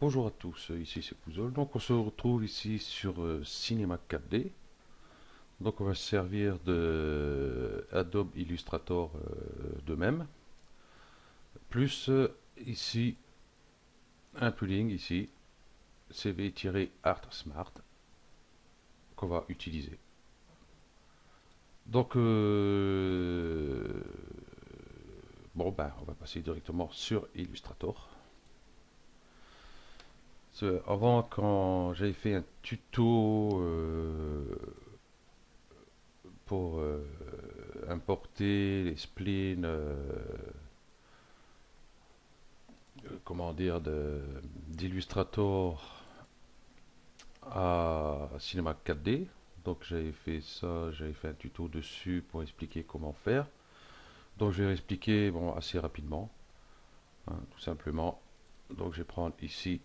Bonjour à tous, ici c'est Pouzol. Donc on se retrouve ici sur Cinema 4D. Donc on va se servir de Adobe Illustrator de même. Plus ici un plugin ici, CV-Art Smart, qu'on va utiliser. Donc bon ben on va passer directement sur Illustrator. Avant, quand j'avais fait un tuto pour importer les spleens, comment dire, d'Illustrator à Cinema 4D. Donc j'avais fait ça, j'avais fait un tuto dessus pour expliquer comment faire. Donc je vais expliquer bon, assez rapidement, hein, tout simplement. Donc je vais prendre ici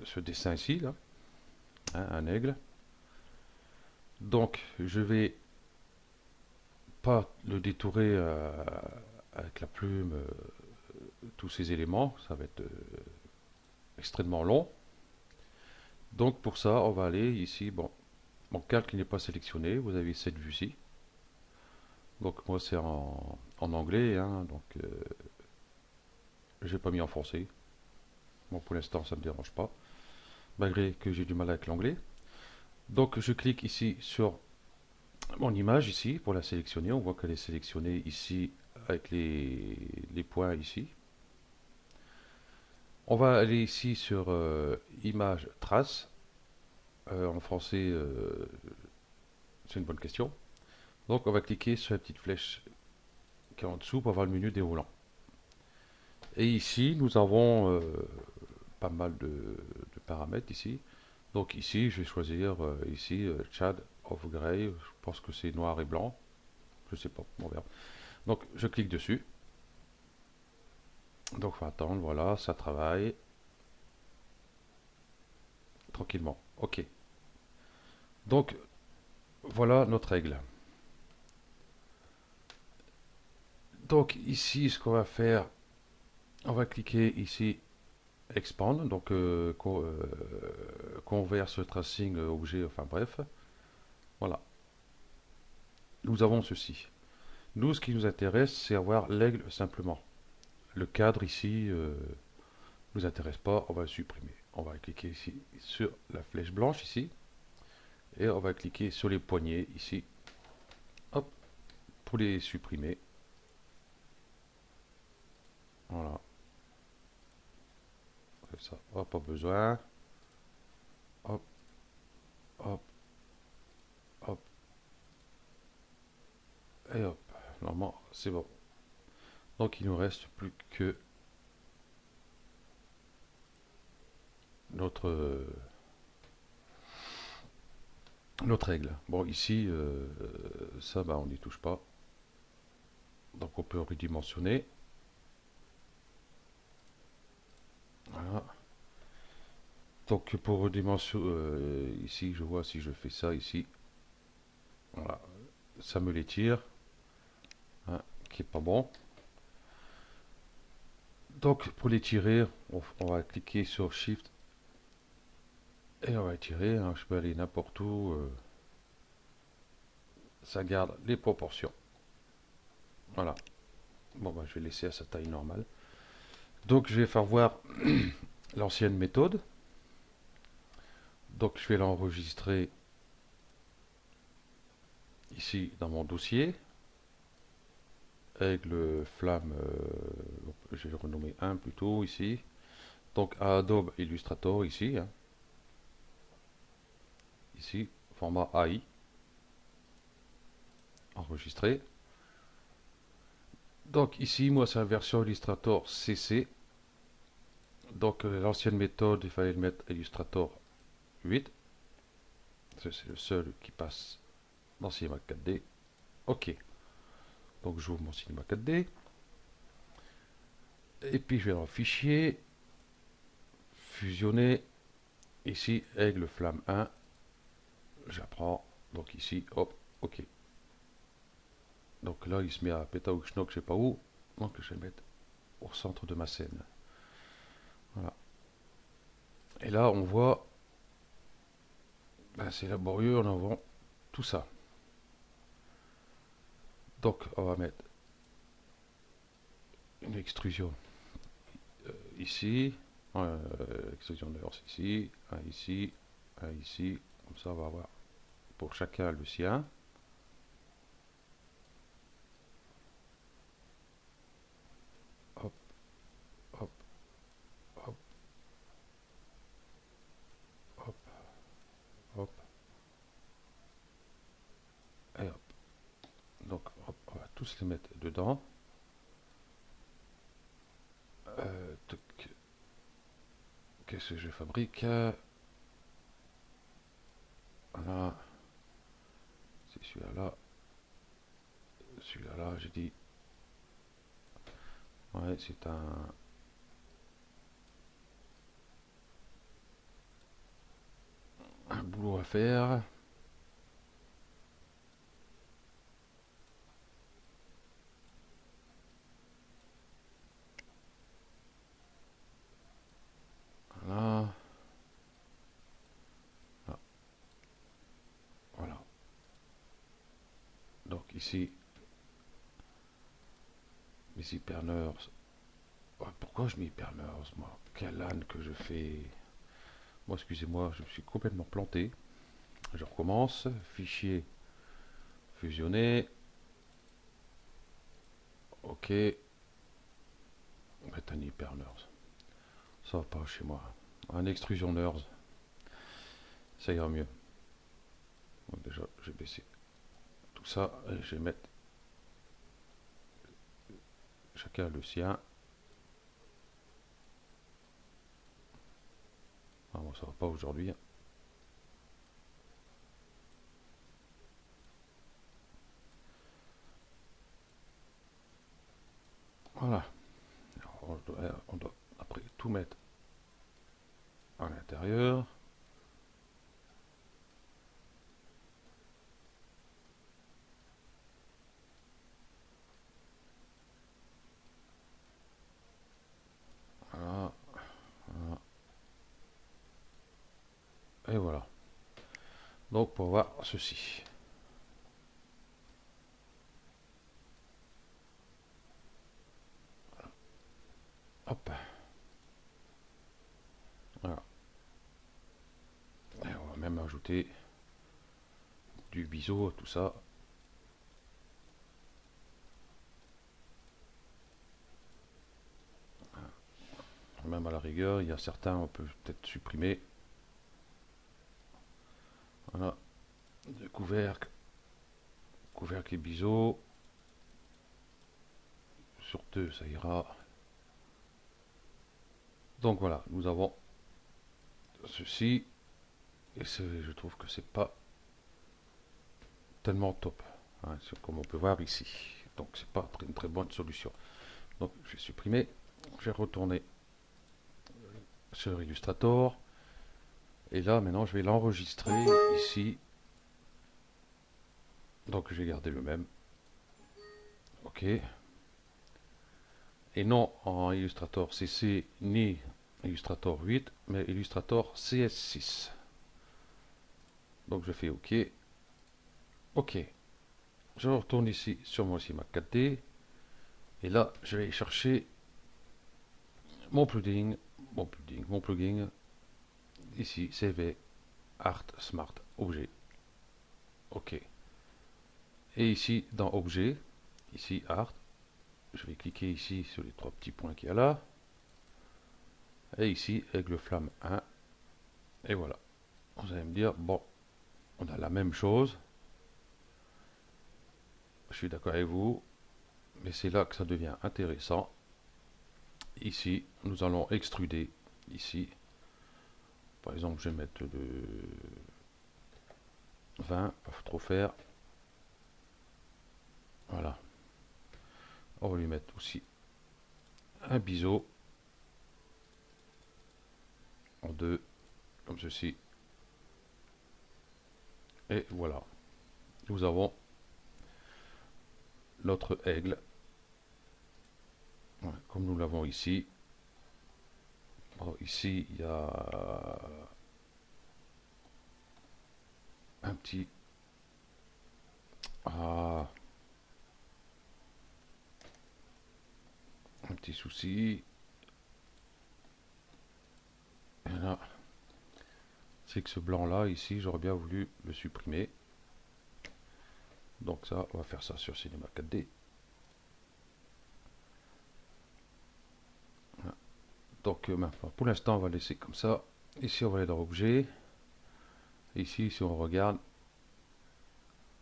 ce dessin ici, là, hein, un aigle. Donc je vais pas le détourer avec la plume, tous ces éléments, ça va être extrêmement long. Donc pour ça, on va aller ici, bon, mon calque n'est pas sélectionné, vous avez cette vue-ci. Donc moi c'est en anglais, hein, donc j'ai pas mis en français. Bon pour l'instant ça ne me dérange pas, malgré que j'ai du mal avec l'anglais. Donc je clique ici sur mon image ici pour la sélectionner. On voit qu'elle est sélectionnée ici avec les points ici. On va aller ici sur image trace. En français, c'est une bonne question. Donc on va cliquer sur la petite flèche qui est en dessous pour avoir le menu déroulant. Et ici, nous avons pas mal de paramètres ici. Donc ici, je vais choisir ici Shade of Grey. Je pense que c'est noir et blanc. Je sais pas, on verra. Donc je clique dessus. Donc il faut attendre, voilà, ça travaille tranquillement. Ok. Donc voilà notre règle. Donc ici, ce qu'on va faire, on va cliquer ici Expand, donc converse tracing objet, enfin bref. Voilà. Nous avons ceci. Nous, ce qui nous intéresse, c'est avoir l'aigle simplement. Le cadre ici nous intéresse pas, on va le supprimer. On va cliquer ici sur la flèche blanche ici et on va cliquer sur les poignets ici, hop, pour les supprimer. Voilà, ça, hop, pas besoin. Hop, hop, hop, et hop. Normalement, c'est bon. Donc il nous reste plus que notre notre règle. Bon, ici, ça, bah, on n'y touche pas. Donc on peut redimensionner. Voilà. Donc pour redimensionner, ici, je vois si je fais ça ici, voilà, ça me l'étire, hein, qui est pas bon. Donc pour l'étirer, on va cliquer sur Shift et on va étirer. Hein, je peux aller n'importe où, ça garde les proportions. Voilà. Bon, bah, je vais laisser à sa taille normale. Donc je vais faire voir l'ancienne méthode. Donc je vais l'enregistrer ici dans mon dossier avec le flamme, je vais renommer 1 plutôt ici. Donc Adobe Illustrator ici, hein, ici, format AI, enregistré. Donc ici, moi, c'est la version Illustrator CC. Donc l'ancienne méthode, il fallait le mettre Illustrator 8. C'est le seul qui passe dans Cinema 4D. Ok. Donc j'ouvre mon Cinema 4D. Et puis je vais dans le fichier, fusionner. Ici, Aigle Flamme 1. J'apprends. Donc ici, hop, ok. Donc là, il se met à péta ou schnock, je sais pas où. Donc je vais le mettre au centre de ma scène. Et là, on voit, ben, c'est laborieux en avant tout ça. Donc, on va mettre une extrusion ici, extrusion de l'orce ici, un ici, un ici. Comme ça, on va avoir pour chacun le sien. Hop, hop, hop, hop, hop, et hop. Donc, hop, on va tous les mettre dedans. Qu'est-ce que je fabrique? Voilà, c'est celui-là là. Celui-là là, j'ai dit. Ouais, c'est un boulot à faire. Voilà. Ah, voilà. Donc ici, mes hyperneurs. Oh, pourquoi je mets hyperneurs, moi? Quel âne que je fais. Moi, excusez-moi, je me suis complètement planté. Je recommence. Fichier fusionné. Ok. On va mettre un hyperneurs. Ça va pas chez moi. Un extrusion neurs. Ça ira mieux. Donc déjà, je vais baisser tout ça. Et je vais mettre chacun le sien. Ah, bon, ça va pas aujourd'hui. Voilà. On doit après tout mettre à l'intérieur. Voilà, voilà. Et voilà. Donc pour voir ceci. Hop. Voilà. Et on va même ajouter du biseau, tout ça. Même à la rigueur, il y a certains, on peut peut-être supprimer. Voilà. Le couvercle. Couvercle et biseau. Sur deux, ça ira. Donc voilà, nous avons ceci. Et je trouve que c'est pas tellement top. Hein, comme on peut voir ici. Donc c'est pas une très bonne solution. Donc je vais supprimer. Je vais retourner sur Illustrator. Et là, maintenant, je vais l'enregistrer ici. Donc, je vais garder le même. OK. Et non en Illustrator CC ni Illustrator 8, mais Illustrator CS6. Donc, je fais OK. OK. Je retourne ici sur mon CMake 4D. Et là, je vais chercher mon plugin. Mon plugin. Ici, CV Art Smart Objet. OK. Et ici, dans Objet, ici Art, je vais cliquer ici sur les trois petits points qu'il y a là. Et ici, aigle flamme 1. Et voilà. Vous allez me dire, bon, on a la même chose. Je suis d'accord avec vous. Mais c'est là que ça devient intéressant. Ici, nous allons extruder. Ici, par exemple, je vais mettre le 20, pas trop faire. Voilà. On va lui mettre aussi un biseau en deux, comme ceci. Et voilà. Nous avons notre aigle, voilà, comme nous l'avons ici. Alors, ici, il y a un petit... Ah, un petit souci. Et là, c'est que ce blanc-là, ici, j'aurais bien voulu le supprimer. Donc ça, on va faire ça sur Cinema 4D. Voilà. Donc maintenant, pour l'instant, on va laisser comme ça. Ici, on va aller dans Objet. Ici, si on regarde,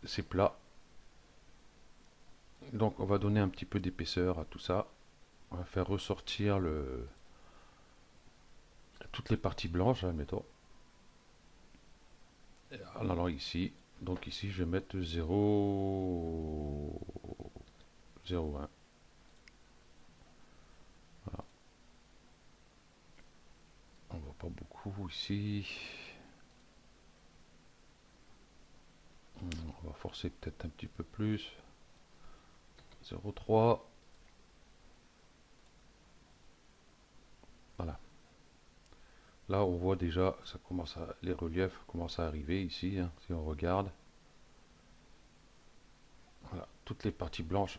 c'est plat. Donc on va donner un petit peu d'épaisseur à tout ça. On va faire ressortir toutes les parties blanches, admettons. En allant ici. Donc ici, je vais mettre 0, 0,1. Voilà. On voit pas beaucoup ici. On va forcer peut-être un petit peu plus. 0,3. Voilà. Là, on voit déjà, ça commence à, les reliefs commencent à arriver ici, hein, si on regarde. Voilà, toutes les parties blanches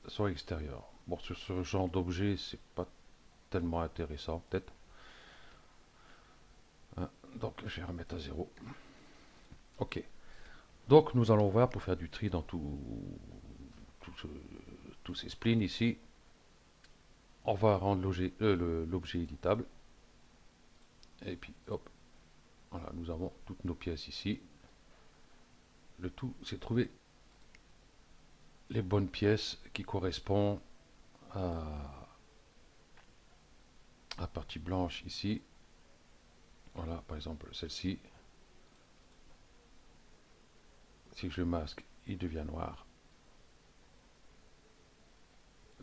sont extérieures. Bon, sur ce genre d'objet, c'est pas tellement intéressant, peut-être. Hein, donc, je vais remettre à 0. Ok. Donc, nous allons voir pour faire du tri dans tout tous ces splines ici. On va rendre l'objet éditable. Et puis, hop, voilà, nous avons toutes nos pièces ici. Le tout, c'est trouver les bonnes pièces qui correspondent à la partie blanche ici. Voilà, par exemple, celle-ci. Si je masque, il devient noir.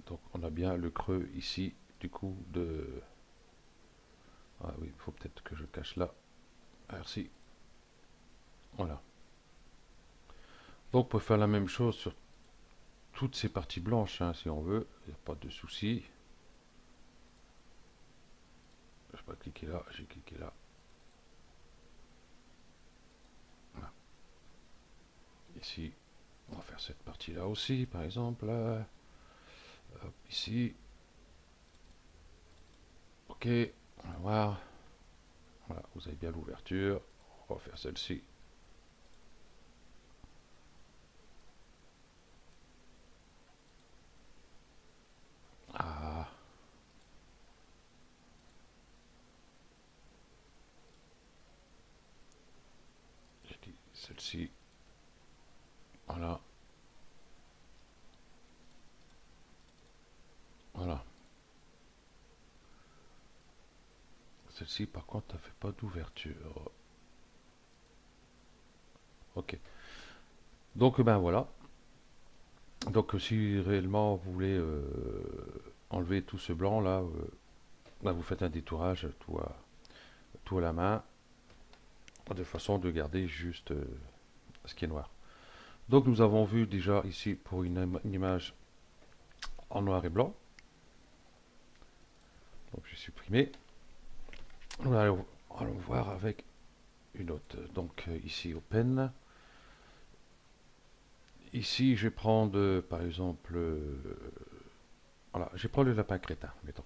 Donc, on a bien le creux ici, du coup, de... Ah oui, il faut peut-être que je cache là. Merci. Voilà. Donc, on peut faire la même chose sur toutes ces parties blanches, hein, si on veut. Il n'y a pas de souci. Je vais pas cliquer là, j'ai cliqué là. Voilà. Ici, on va faire cette partie-là aussi, par exemple. Hop, ici. Ok, on va voir. Voilà, vous avez bien l'ouverture. On va faire celle-ci. Ah, j'ai dit celle-ci. Voilà, voilà. Celle-ci, par contre, elle fait pas d'ouverture. Ok. Donc, ben voilà. Donc, si réellement vous voulez enlever tout ce blanc là, ben, vous faites un détourage tout à la main, de façon de garder juste ce qui est noir. Donc, nous avons vu déjà ici pour une image en noir et blanc. Donc, j'ai supprimé. Allons voir avec une autre. Donc, ici, Open. Ici, je vais prendre, par exemple, voilà, je vais prendre le lapin crétin, mettons.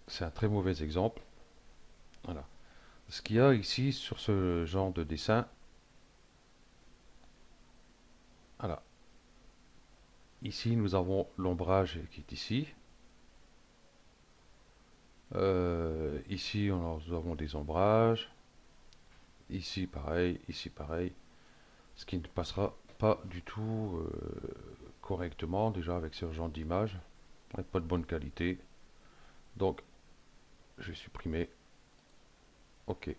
C'est un très mauvais exemple. Voilà. Ce qu'il y a ici sur ce genre de dessin, voilà. Ici, nous avons l'ombrage qui est ici. Ici, nous avons des ombrages. Ici, pareil. Ici, pareil. Ce qui ne passera pas du tout correctement, déjà avec ce genre d'image. Pas de bonne qualité. Donc, je vais supprimer. Ok.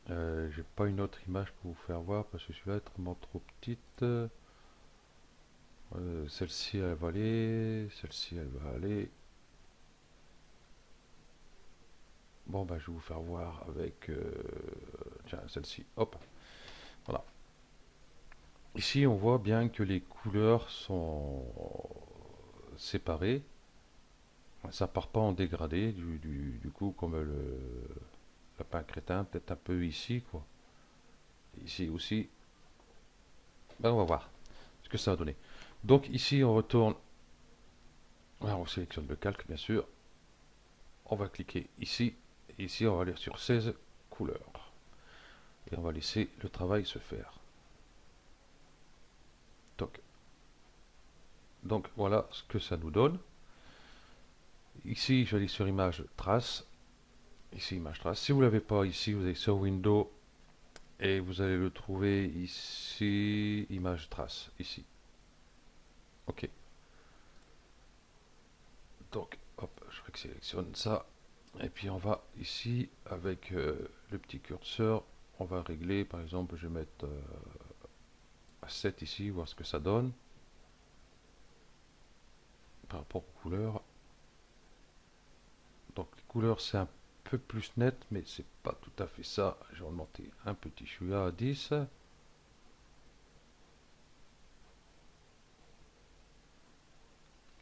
J'ai pas une autre image pour vous faire voir parce que celui-là est vraiment trop petite. Celle-ci elle va aller, celle-ci elle va aller. Bon bah je vais vous faire voir avec tiens celle-ci. Hop, voilà. Ici on voit bien que les couleurs sont séparées. Ça part pas en dégradé, du coup, comme le lapin crétin, peut-être un peu ici, quoi. Ici aussi. Ben, on va voir ce que ça va donner. Donc ici, on retourne. Alors, on sélectionne le calque, bien sûr. On va cliquer ici. Ici, on va aller sur 16 couleurs. Et on va laisser le travail se faire. Donc, donc voilà ce que ça nous donne. Ici, je vais aller sur image trace. Ici, image trace. Si vous ne l'avez pas ici, vous allez sur Windows et vous allez le trouver ici, image trace, ici. OK. Donc, hop, je sélectionne ça. Et puis on va ici, avec le petit curseur, on va régler, par exemple, je vais mettre à 7 ici, voir ce que ça donne. Par rapport aux couleurs. Donc les couleurs c'est un peu plus net, mais c'est pas tout à fait ça. Je vais remonter un petit chouïa à 10.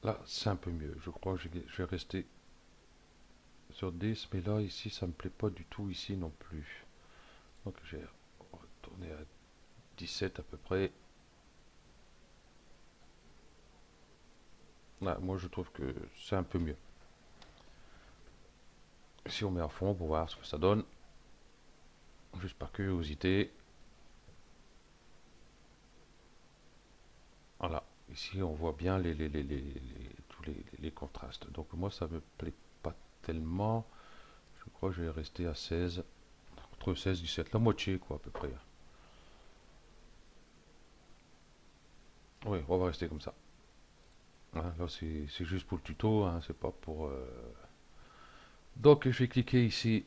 Là c'est un peu mieux. Je crois que je vais rester sur 10, mais là ici ça me plaît pas du tout ici non plus. Donc je vais retourner à 17 à peu près. Là, moi je trouve que c'est un peu mieux. Si on met à fond pour voir ce que ça donne, juste par curiosité. Voilà, ici on voit bien tous les contrastes. Donc moi ça me plaît pas tellement. Je crois que je vais rester à 16. Entre 16 et 17, la moitié quoi à peu près. Oui, on va rester comme ça. Hein, là c'est juste pour le tuto, hein, c'est pas pour... Donc je vais cliquer ici,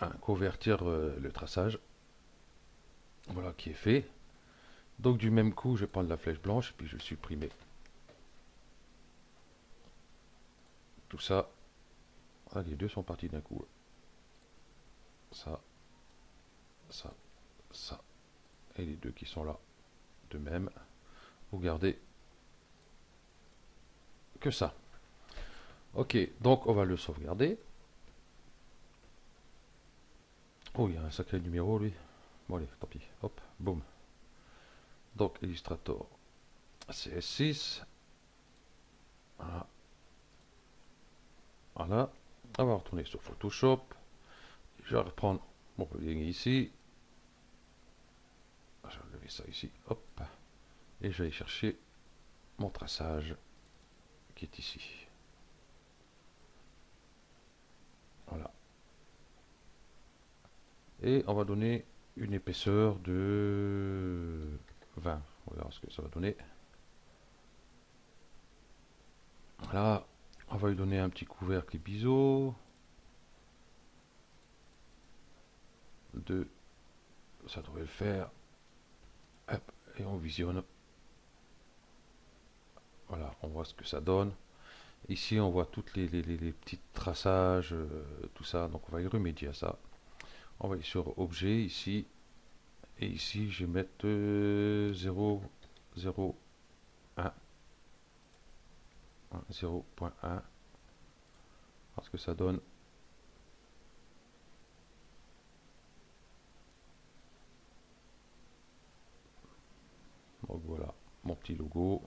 hein, convertir le traçage. Voilà qui est fait. Donc du même coup je vais prendre la flèche blanche et puis je vais le supprimer. Tout ça, ah, les deux sont partis d'un coup. Ça, ça, ça. Et les deux qui sont là de même. Vous gardez que ça. Ok, donc on va le sauvegarder. Oh, il y a un sacré numéro lui. Bon allez, tant pis. Hop, boum. Donc Illustrator CS6. Voilà. Voilà. On va retourner sur Photoshop. Je vais reprendre mon plugin ici. Je vais lever ça ici. Hop. Et je vais aller chercher mon traçage qui est ici. Voilà. Et on va donner une épaisseur de 20. On va voir ce que ça va donner. Là, on va lui donner un petit couvercle biseau. De, ça devrait le faire. Hop, et on visionne. Voilà, on voit ce que ça donne. Ici, on voit toutes les petits traçages, tout ça. Donc, on va y remédier à ça. On va aller sur Objet, ici. Et ici, je vais mettre 0, 0, 1. 0.1. Parce que ça donne. Donc, voilà, mon petit logo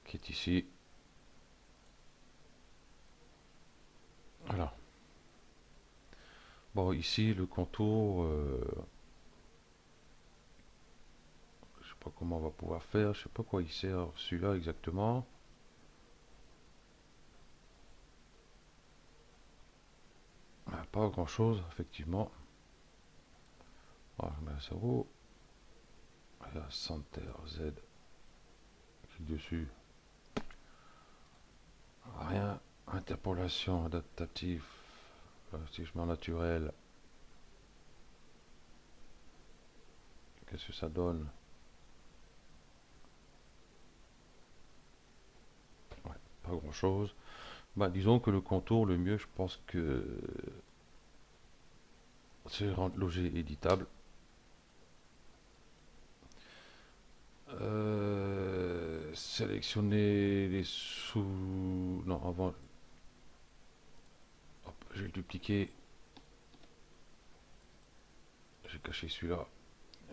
qui est ici. Voilà. Bon, ici, le contour, je sais pas comment on va pouvoir faire, je sais pas quoi il sert celui-là exactement. Ah, pas grand chose, effectivement. Voilà, je mets un 0. Il y a Center Z. Clique dessus. Rien. Interpolation adaptative. Si je mets en naturel, qu'est-ce que ça donne? Ouais, pas grand chose. Bah, disons que le contour, le mieux, je pense que c'est rendre l'objet éditable. sélectionner les sous... Non, avant... Hop, je vais le dupliquer. J'ai caché celui-là.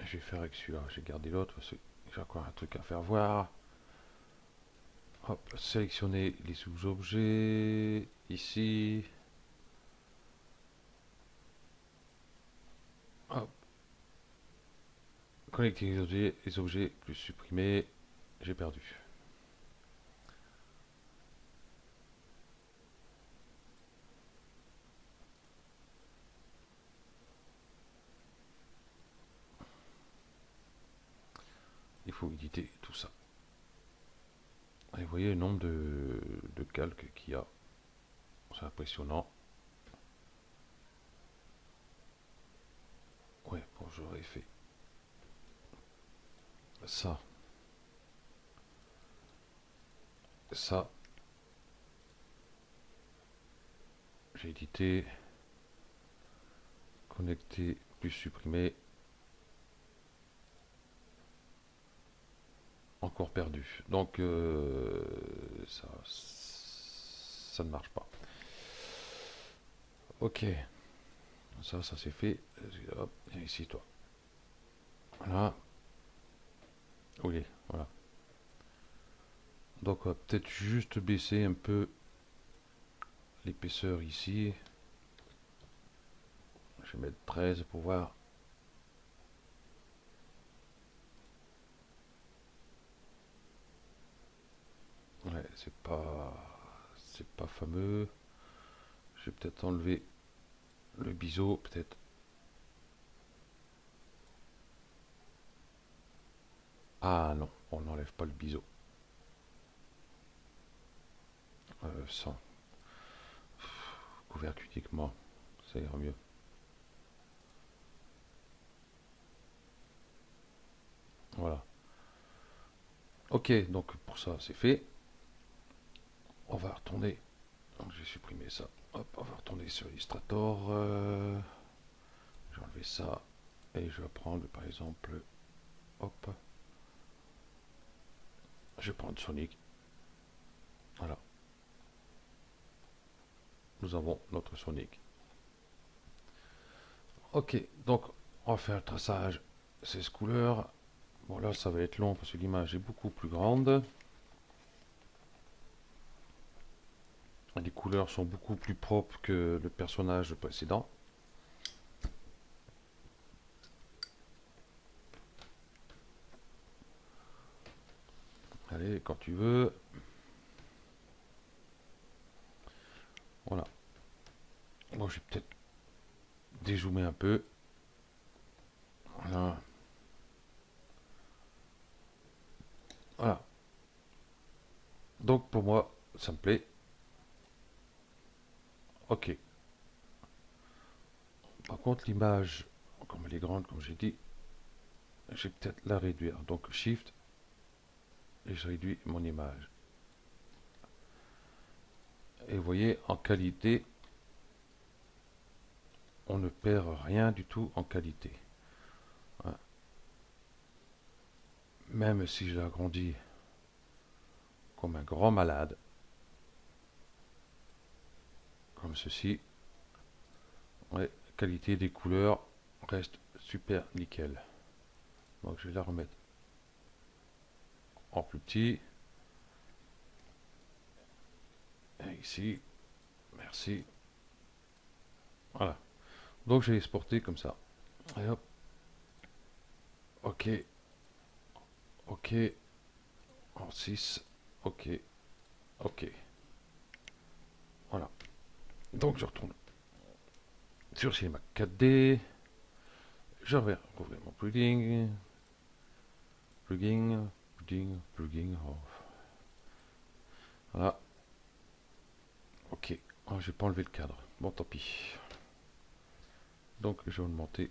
Je vais faire avec celui-là. J'ai gardé l'autre parce que j'ai encore un truc à faire voir. Hop, sélectionner les sous-objets. Ici. Hop, connecter les objets plus supprimer. J'ai perdu. Il faut éditer tout ça. Et vous voyez le nombre de calques qu'il y a. C'est impressionnant. Ouais, bon, j'aurais fait ça, ça. J'ai édité, connecter, plus supprimer. Encore perdu. Donc, ça ne marche pas. Ok, ça c'est fait. Hop, viens ici, toi. Voilà. Oui, voilà. Donc, on va peut-être juste baisser un peu l'épaisseur ici. Je vais mettre 13 pour voir. Ouais, c'est pas fameux. Je vais peut-être enlever le biseau, peut-être. Ah non, on n'enlève pas le biseau. Sans couvercle uniquement, ça ira mieux. Voilà. Ok, donc pour ça c'est fait. On va retourner. Donc j'ai supprimé ça. Hop, on va retourner sur Illustrator. Je vais enlever ça. Et je vais prendre par exemple. Hop. Je vais prendre Sonic. Voilà. Nous avons notre Sonic. Ok, donc on va faire le traçage 16 couleurs. Bon là ça va être long parce que l'image est beaucoup plus grande. Les couleurs sont beaucoup plus propres que le personnage précédent. Allez, quand tu veux. Voilà. Bon, je vais peut-être dézoomer un peu. Voilà. Voilà. Donc pour moi, ça me plaît. Ok. Par contre, l'image, comme elle est grande, comme j'ai dit, je vais peut-être la réduire. Donc Shift, et je réduis mon image. Et vous voyez, en qualité, on ne perd rien du tout en qualité. Hein. Même si je l'agrandis comme un grand malade, comme ceci, ouais, la qualité des couleurs reste super nickel. Donc je vais la remettre en plus petit. Et ici, merci. Voilà. Donc j'ai exporté comme ça. Et hop. Ok. Ok. En 6. Ok. Ok. Voilà. Donc je retourne sur Cinema 4D. Je vais rouvrir mon plugin. Plugin. Oh. Voilà. Ok. Oh, j'ai pas enlevé le cadre. Bon, tant pis. Donc je vais augmenter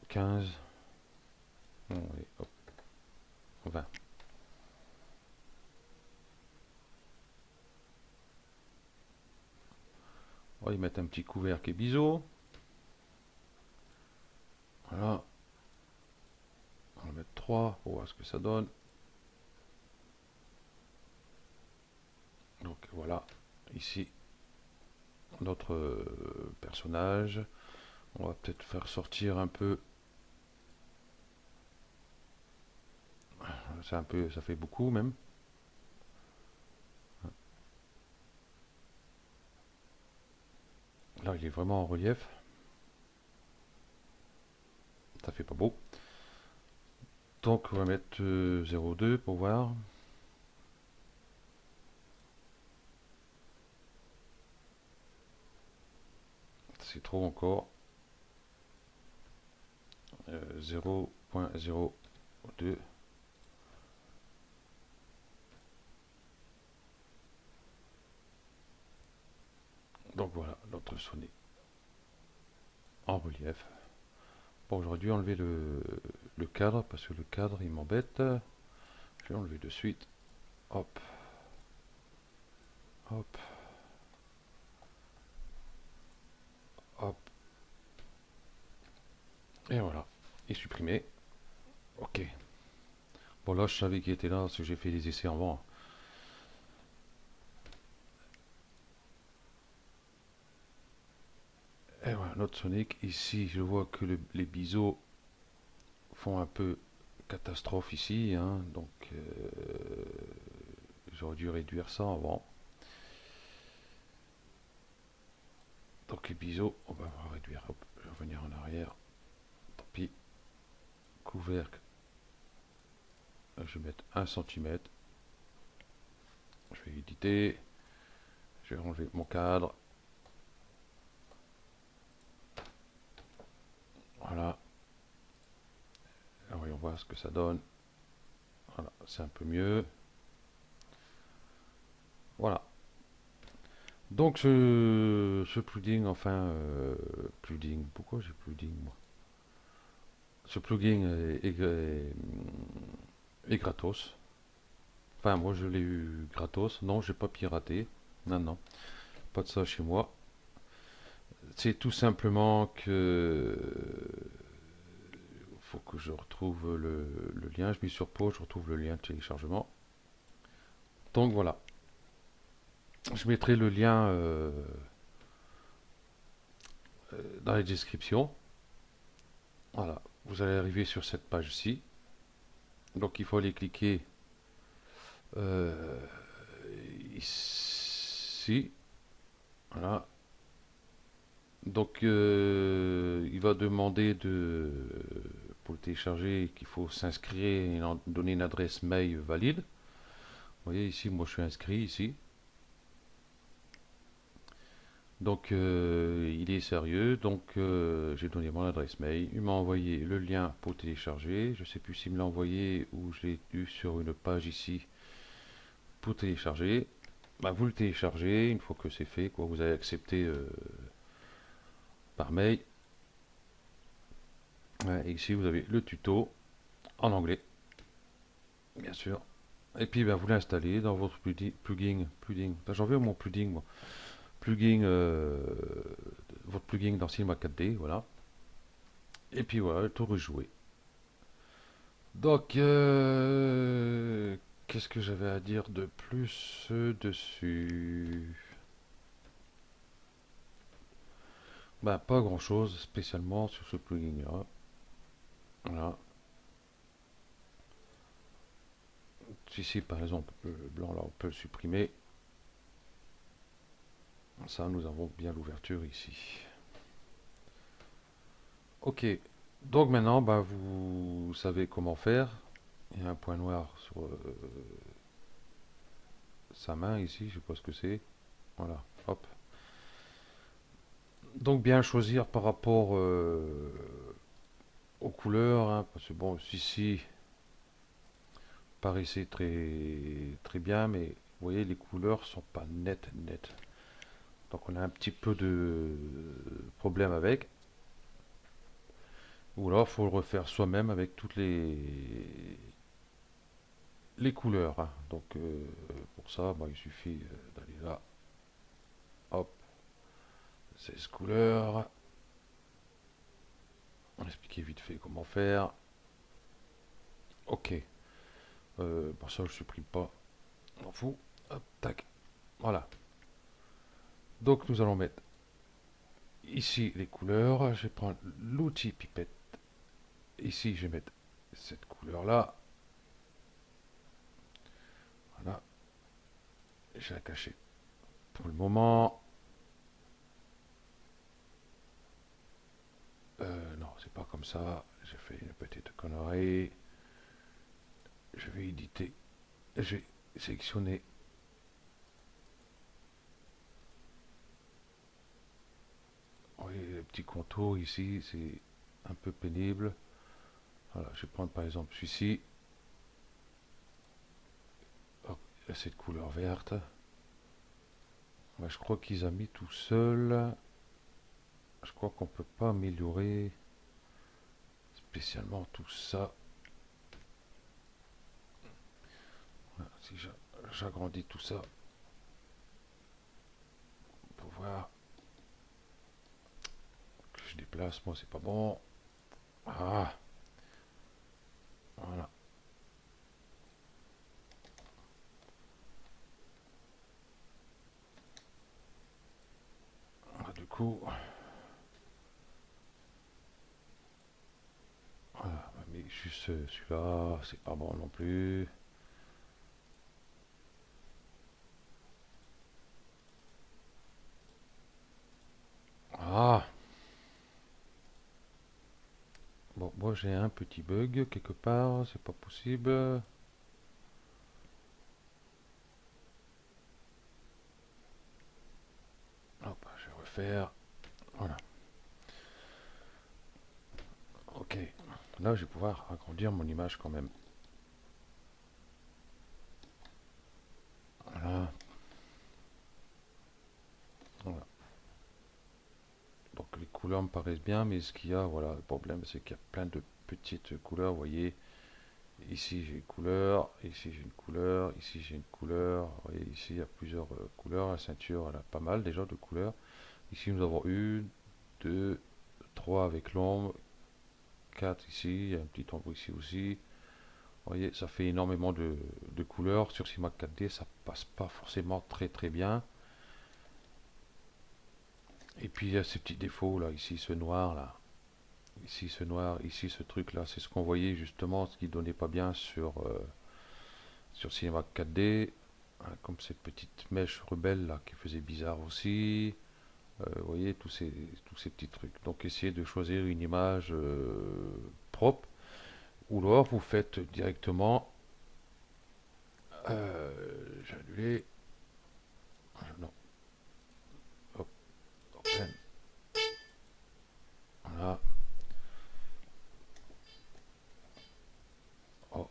15. Bon, allez, hop. 20. On va y mettre un petit couvercle et biseau. Voilà. On va mettre 3. 3 pour voir ce que ça donne. Donc voilà, ici notre personnage. On va peut-être faire sortir un peu. C'est un peu, ça fait beaucoup même. Là, il est vraiment en relief. Ça fait pas beau. Donc, on va mettre 0,2 pour voir. C'est trop encore. 0,02. Donc voilà, notre sonnet en relief. Bon, j'aurais dû enlever le cadre parce que le cadre il m'embête. Je vais enlever de suite. Hop, hop, hop. Et voilà. Et supprimer. Ok. Bon là je savais qu'il était là parce que j'ai fait des essais avant. Et voilà, notre Sonic. Ici je vois que les biseaux font un peu catastrophe ici. Hein, donc j'aurais dû réduire ça avant. Donc les biseaux, on va réduire. Hop, je vais revenir en arrière. Tant pis. Couvercle. Je vais mettre 1 cm. Je vais éditer. Je vais enlever mon cadre. Voilà. Alors, on voit ce que ça donne. Voilà, c'est un peu mieux. Voilà. Donc ce plugin, enfin, plugin, pourquoi j'ai plugin moi? Ce plugin est gratos. Enfin, moi je l'ai eu gratos. Non, j'ai pas piraté. Non, non, pas de ça chez moi. C'est tout simplement que faut que je retrouve le lien. Je mets sur pause, je retrouve le lien de téléchargement. Donc voilà. Je mettrai le lien dans les descriptions. Voilà. Vous allez arriver sur cette page-ci. Donc il faut aller cliquer euh, ici. Voilà. Donc il va demander pour le télécharger qu'il faut s'inscrire et donner une adresse mail valide. Vous voyez ici, moi je suis inscrit ici. Donc il est sérieux, donc j'ai donné mon adresse mail, il m'a envoyé le lien pour télécharger, je ne sais plus s'il me l'a envoyé ou je l'ai eu sur une page ici pour télécharger. Bah, vous le téléchargez, une fois que c'est fait, quoi, vous allez accepter par mail. Ouais, et ici vous avez le tuto en anglais, bien sûr. Et puis bah, vous l'installez dans votre plugin. J'en veux mon plugin, moi. Plugin, votre plugin dans Cinema 4D, voilà. Et puis voilà, tout rejouer. Donc, qu'est-ce que j'avais à dire de plus dessus? Ben, pas grand-chose spécialement sur ce plugin-là. Voilà. Ici, par exemple, le blanc, là, on peut le supprimer. Ça, nous avons bien l'ouverture ici. Ok. Donc maintenant, ben, vous savez comment faire. Il y a un point noir sur sa main ici, je sais pas ce que c'est. Voilà, hop. Donc bien choisir par rapport aux couleurs, hein, parce que bon, ici paraissait très bien, mais vous voyez, les couleurs sont pas nettes. Donc on a un petit peu de problème avec. Ou alors il faut le refaire soi-même avec toutes les couleurs, hein. Donc pour ça, bah, il suffit d'aller là, hop, 16 couleurs. On va expliquer vite fait comment faire. Ok. Bon, ça, je supprime pas. On s'en fout. Hop, tac. Voilà. Donc, nous allons mettre ici les couleurs. Je vais prendre l'outil pipette. Ici, je vais mettre cette couleur-là. Voilà. Je vais la cacher pour le moment. Non, c'est pas comme ça. J'ai fait une petite connerie. Je vais éditer. Je vais sélectionner. Oui, les petits contours ici, c'est un peu pénible. Voilà, je vais prendre par exemple celui-ci. Hop, il y a cette couleur verte. Ouais, je crois qu'ils ont mis tout seul. Je crois qu'on peut pas améliorer spécialement tout ça. Voilà, si j'agrandis tout ça pour voir que je déplace, moi c'est pas bon. Ah, voilà. Ah, du coup, voilà, mais juste celui-là, c'est pas bon non plus. Ah, bon, moi j'ai un petit bug quelque part, c'est pas possible. Hop, je vais refaire. Voilà, ok. Là, je vais pouvoir agrandir mon image quand même. Voilà, voilà. Donc les couleurs me paraissent bien, mais ce qu'il y a, voilà, le problème c'est qu'il y a plein de petites couleurs, vous voyez. Ici j'ai une couleur, ici j'ai une couleur, ici j'ai une couleur, vous voyez, ici il y a plusieurs couleurs, la ceinture elle a pas mal déjà de couleurs. Ici nous avons une, deux, trois avec l'ombre, quatre ici, il y a un petit ombre ici aussi. Vous voyez, ça fait énormément de couleurs. Sur CMAC 4D, ça passe pas forcément très très bien. Et puis il y a ces petits défauts là, ici ce noir là, ici ce noir, ici ce truc là, c'est ce qu'on voyait justement, ce qui donnait pas bien sur Cinema 4D, hein, comme cette petite mèche rebelle là qui faisait bizarre aussi. Vous voyez tous ces petits trucs. Donc essayez de choisir une image propre, ou alors vous faites directement. J'ai annulé. Non, hop, open. Voilà. Oh,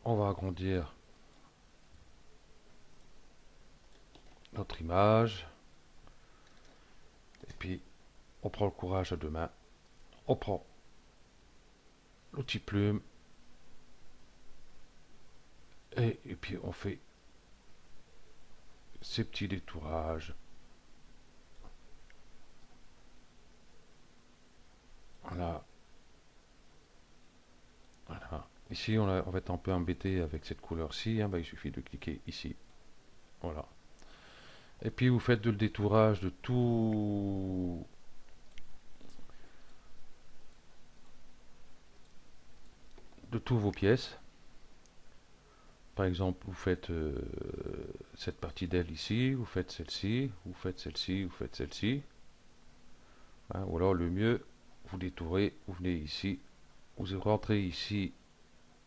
on va agrandir notre image. Et puis on prend le courage à deux mains. On prend l'outil plume et puis on fait ces petits détourages. Voilà, voilà. Ici, on va être un peu embêté avec cette couleur-ci, hein, bah, il suffit de cliquer ici. Voilà. Et puis vous faites le détourage de tous vos pièces. Par exemple, vous faites cette partie d'aile ici, vous faites celle-ci, vous faites celle-ci, vous faites celle-ci. Hein, ou alors le mieux, vous détourez, vous venez ici, vous rentrez ici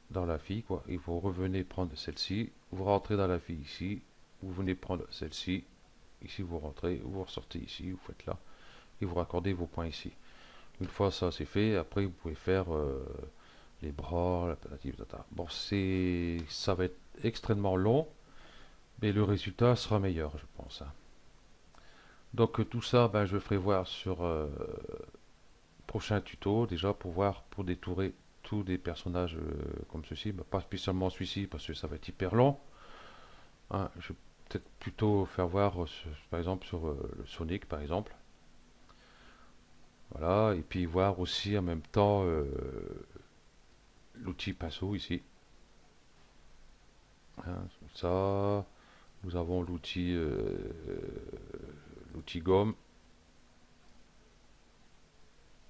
dans la fille, quoi, et vous revenez prendre celle-ci, vous rentrez dans la fille ici, vous venez prendre celle-ci, ici vous rentrez, vous ressortez ici, vous faites là, et vous raccordez vos points ici. Une fois ça c'est fait, après vous pouvez faire les bras, la patati patata. Bon, ça va être extrêmement long, mais le résultat sera meilleur, je pense, hein. Donc tout ça, ben, je ferai voir sur prochain tuto, déjà pour voir, pour détourer tous des personnages comme ceci, ben, pas spécialement celui-ci parce que ça va être hyper long, hein. Je vais peut-être plutôt faire voir, par exemple, sur le Sonic, par exemple. Voilà, et puis voir aussi en même temps l'outil pinceau ici. Hein, ça, nous avons l'outil gomme.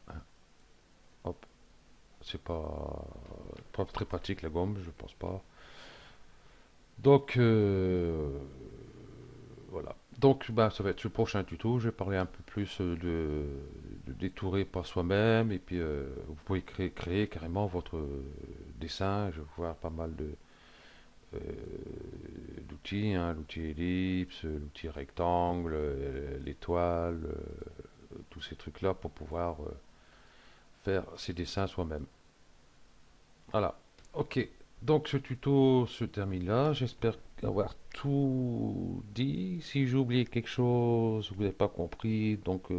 Hein, hop, c'est pas très pratique la gomme, je pense pas. Donc voilà. Donc bah, ça va être le prochain tuto. Je vais parler un peu plus de détourer par soi-même et puis vous pouvez créer carrément votre dessin. Je vais voir pas mal euh, d'outils, hein, l'outil ellipse, l'outil rectangle, l'étoile, tous ces trucs-là pour pouvoir faire ses dessins soi-même. Voilà. Ok. Donc ce tuto se termine là. J'espère avoir tout dit. Si j'ai oublié quelque chose, vous n'avez pas compris, donc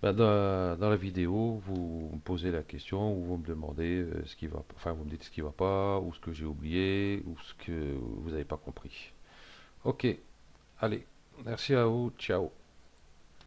bah, dans la vidéo, vous me posez la question ou vous me demandez ce qui va, enfin vous me dites ce qui va pas ou ce que j'ai oublié ou ce que vous n'avez pas compris. Ok. Allez. Merci à vous. Ciao.